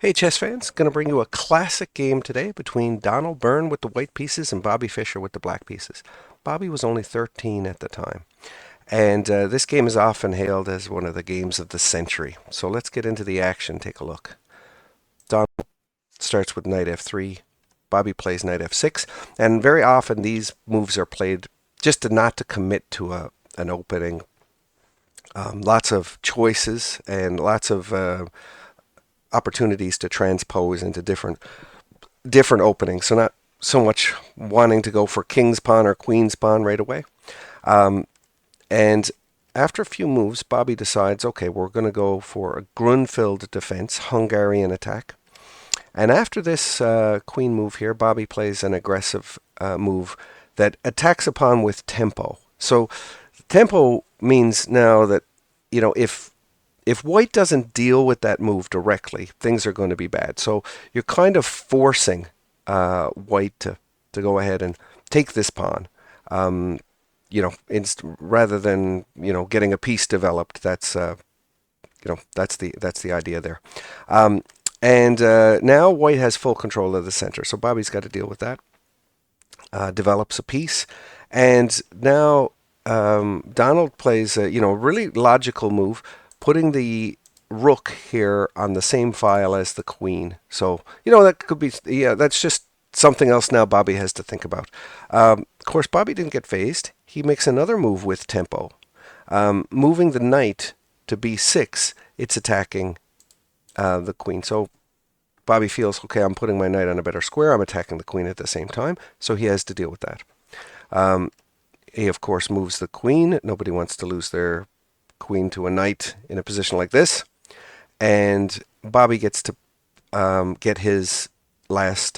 Hey, chess fans, going to bring you a classic game today between Donald Byrne with the white pieces and Bobby Fischer with the black pieces. Bobby was only 13 at the time, and this game is often hailed as one of the games of the century. So let's get into the action. Take a look. Donald starts with knight f3. Bobby plays knight f6, and very often these moves are played just not to commit to an opening. Lots of choices and lots of opportunities to transpose into different openings. So not so much wanting to go for king's pawn or queen's pawn right away. Um, and after a few moves, Bobby decides, okay, we're going to go for a Grunfeld defense, Hungarian attack. And after this queen move here, Bobby plays an aggressive move that attacks a pawn with tempo. So tempo means now that, if white doesn't deal with that move directly, things are going to be bad. So you're kind of forcing white to go ahead and take this pawn. Rather than getting a piece developed. That's the idea there. And now white has full control of the center. So Bobby's got to deal with that. Develops a piece, and now Donald plays a really logical move, putting the rook here on the same file as the queen. So that could be, that's just something else now Bobby has to think about. Of course, Bobby didn't get phased. He makes another move with tempo, moving the knight to b6. It's attacking the queen. So Bobby feels, okay, I'm putting my knight on a better square. I'm attacking the queen at the same time, so he has to deal with that. He, of course, moves the queen. Nobody wants to lose their queen to a knight in a position like this. And Bobby gets to get his last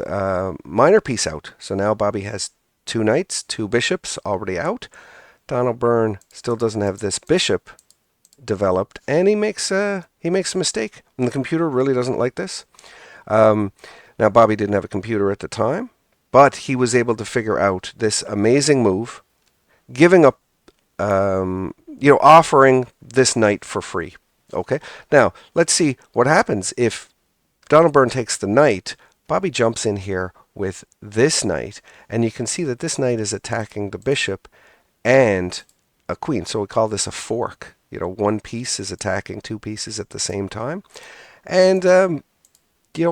minor piece out. So now Bobby has two knights, two bishops already out. Donald Byrne still doesn't have this bishop developed, and he makes a mistake. And the computer really doesn't like this. Now, Bobby didn't have a computer at the time, but he was able to figure out this amazing move, giving up, offering this knight for free. Okay. Now, let's see what happens if Donald Byrne takes the knight. Bobby jumps in here with this knight, and you can see that this knight is attacking the bishop and a queen. So we call this a fork. One piece is attacking two pieces at the same time. And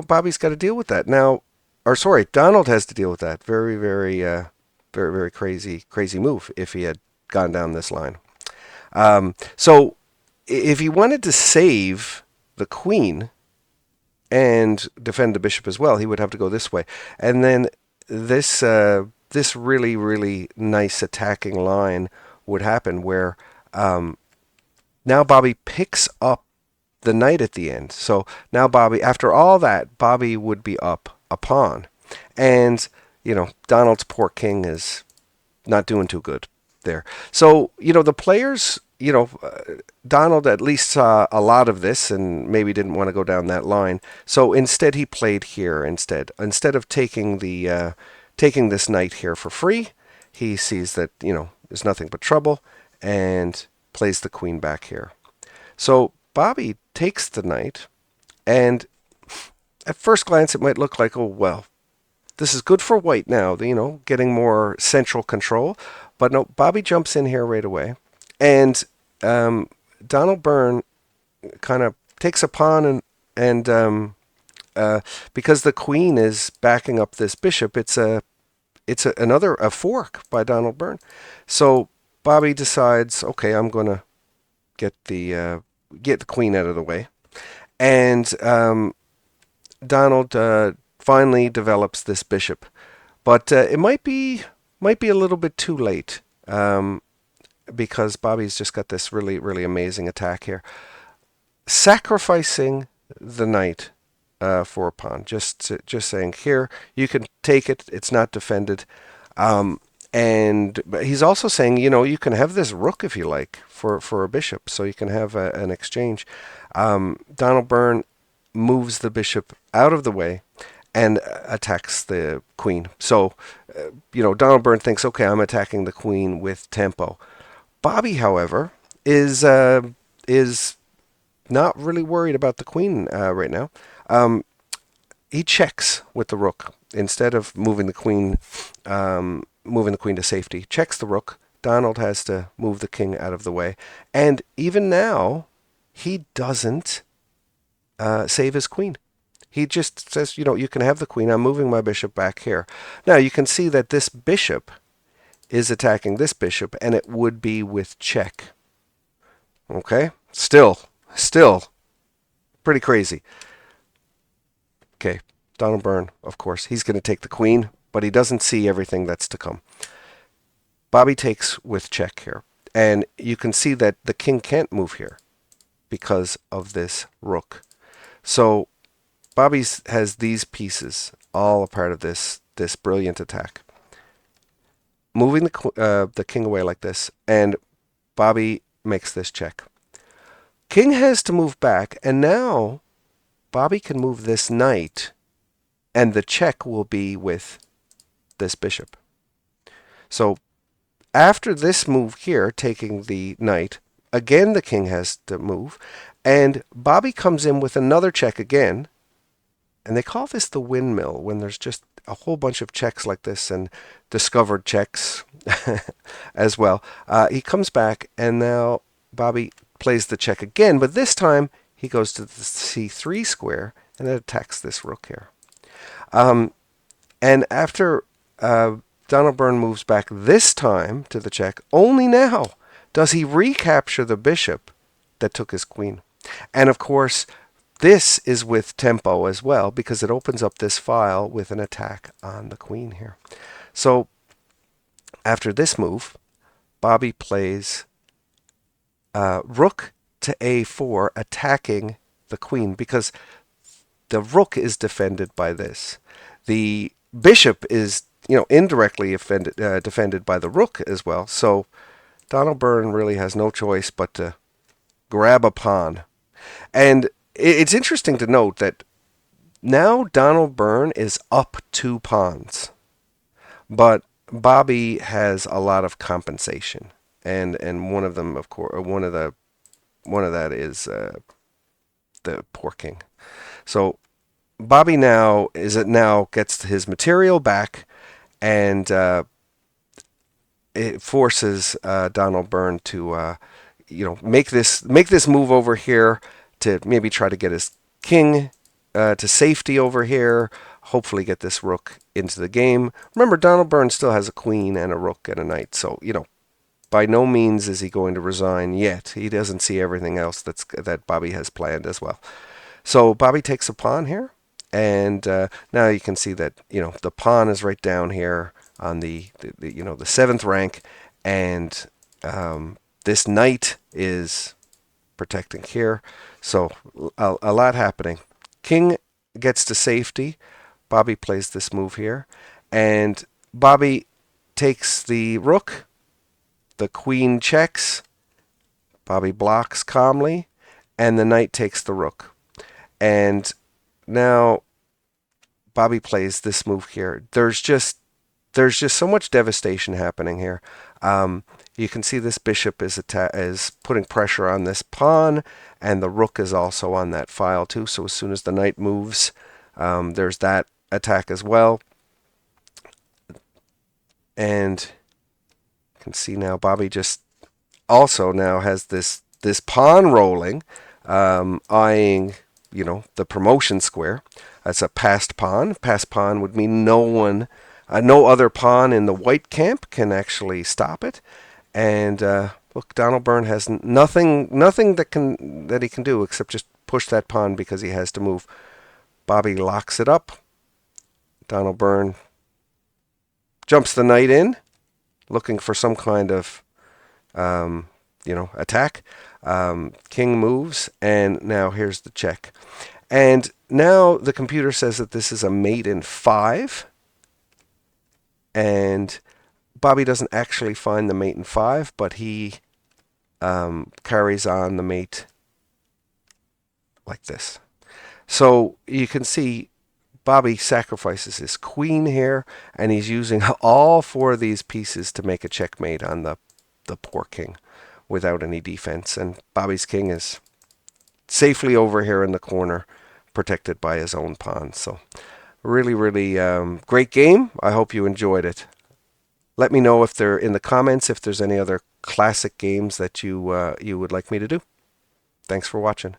Bobby's got to deal with that now. Or sorry, Donald has to deal with that. Very, very, very, very crazy move if he had gone down this line. So if he wanted to save the queen and defend the bishop as well, he would have to go this way. And then this really, really nice attacking line would happen where now Bobby picks up the knight at the end. So now Bobby, after all that, Bobby would be up a pawn. And, Donald's poor king is not doing too good there. So, the players, Donald at least saw a lot of this and maybe didn't want to go down that line. So instead he played here instead. Instead of taking this knight here for free, he sees that, there's nothing but trouble and plays the queen back here. So Bobby takes the knight, and at first glance it might look like, oh, well, this is good for white now, getting more central control. But no, Bobby jumps in here right away, and Donald Byrne kind of takes a pawn, and because the queen is backing up this bishop, it's another fork by Donald Byrne. So Bobby decides, okay, I'm going to get the queen out of the way, and Donald finally develops this bishop, but it might be a little bit too late, because Bobby's just got this really, really amazing attack here, sacrificing the knight for a pawn. Just saying, here you can take it; it's not defended. And he's also saying, you can have this rook if you like for a bishop, so you can have an exchange. Donald Byrne moves the bishop out of the way and attacks the queen. So, Donald Byrne thinks, okay, I'm attacking the queen with tempo. Bobby, however, is not really worried about the queen right now. he checks with the rook instead of moving the queen to safety. Checks the rook. Donald has to move the king out of the way, and even now, he doesn't save his queen. He just says, you can have the queen. I'm moving my bishop back here. Now you can see that this bishop is attacking this bishop, and it would be with check. Okay, still pretty crazy. Okay, Donald Byrne, of course, he's going to take the queen, but he doesn't see everything that's to come. Bobby takes with check here. And you can see that the king can't move here because of this rook. So Bobby has these pieces, all a part of this brilliant attack. Moving the king away like this, and Bobby makes this check. King has to move back, and now Bobby can move this knight, and the check will be with this bishop. So after this move here, taking the knight, again the king has to move, and Bobby comes in with another check again, and they call this the windmill when there's just a whole bunch of checks like this and discovered checks as well. He comes back, and now Bobby plays the check again, but this time he goes to the c3 square and then attacks this rook here. And after Donald Byrne moves back this time to the check, only now does he recapture the bishop that took his queen. And of course, this is with tempo as well, because it opens up this file with an attack on the queen here. So after this move, Bobby plays rook to a4, attacking the queen, because the rook is defended by this. The bishop is, indirectly defended by the rook as well. So Donald Byrne really has no choice but to grab a pawn. And it's interesting to note that now Donald Byrne is up 2 pawns, but Bobby has a lot of compensation, and one of them, of course, one of that is the poor king. So Bobby now gets his material back, and it forces Donald Byrne to make this move over here to maybe try to get his king to safety over here, hopefully get this rook into the game. Remember, Donald Byrne still has a queen and a rook and a knight, so by no means is he going to resign yet. He doesn't see everything else that Bobby has planned as well. So Bobby takes a pawn here, and now you can see that the pawn is right down here on the 7th rank, and this knight is protecting here. So a lot happening. King gets to safety. Bobby plays this move here, and Bobby takes the rook. The queen checks. Bobby blocks calmly, and the knight takes the rook. And now Bobby plays this move here. There's just so much devastation happening here. You can see this bishop is putting pressure on this pawn, and the rook is also on that file too. So as soon as the knight moves, there's that attack as well. And you can see now Bobby just also now has this pawn rolling, eyeing the promotion square. That's a passed pawn. Passed pawn would mean no other pawn in the white camp can actually stop it. And look, Donald Byrne has nothing that he can do except just push that pawn because he has to move. Bobby locks it up. Donald Byrne jumps the knight in, looking for some kind of attack. King moves, and now here's the check. And now the computer says that this is a mate in 5. And Bobby doesn't actually find the mate in 5, but he carries on the mate like this. So you can see Bobby sacrifices his queen here, and he's using all 4 of these pieces to make a checkmate on the poor king without any defense. And Bobby's king is safely over here in the corner, protected by his own pawn. So really, really great game. I hope you enjoyed it. Let me know if they're in the comments if there's any other classic games that you would like me to do. Thanks for watching.